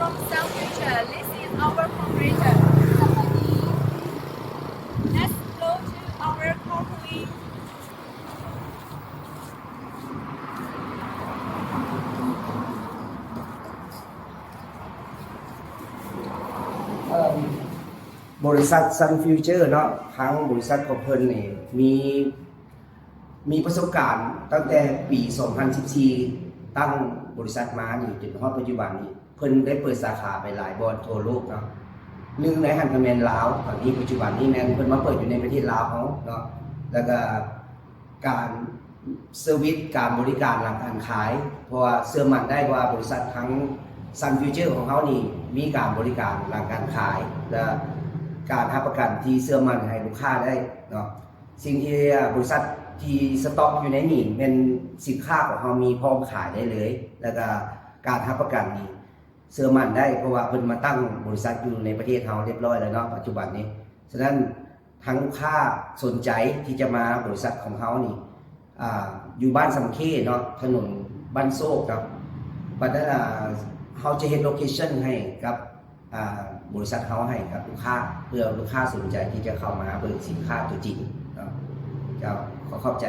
from South Future. This is our competitor. Let's go to our company. บริษัท Sun Future เนาะทางบริษัทของเพิ่นนี่มีประสบการณ์ตั้งแต่ปี 2014 ตั้งบริษัทมานี่จนถึงปัจจุบันนี้เพิ่นได้เปิดสาขาไปหลายบอนทั่วโลกเนาะหนึ่งในหันก็แม่นลาวตอนนี้ปัจจุบันนี้แม่นเพิ่นมาเปิดอยู่ในประเทศลาวเฮาเนาะแล้วก็การเซอร์วิสการบริการหลังการขายเพราะว่าเชื่อมั่นได้ว่าบริษัททั้ง Sun Future ของเขานี่มีการบริการหลังการขายและการให้ประกันที่เชื่อมั่นให้ลูกค้าได้เนาะสิ่งที่บริษัทที่สต็อกอยู่ในนี่เป็นสินค้าของเขามีพร้อมขายได้เลยแล้วก็การให้ประกันนี่เชื่อมั่นได้เพราะว่าเพิ่นมาตั้งบริษัทอยู่ในประเทศเราเรียบร้อยแล้วเนาะปัจจุบันนี้ฉะนั้นทางลูกค้าสนใจที่จะมาบริษัทของเขานี่อยู่บ้านสำเขเนาะถนนบ้านโซกครับบัดนั้นเขาจะเห็นโลเคชั่นให้กับบริษัทเขาให้กับลูกค้าเพื่อลูกค้าสนใจที่จะเข้ามาเบิกสินค้าตัวจริงเนาะขอเข้าใจ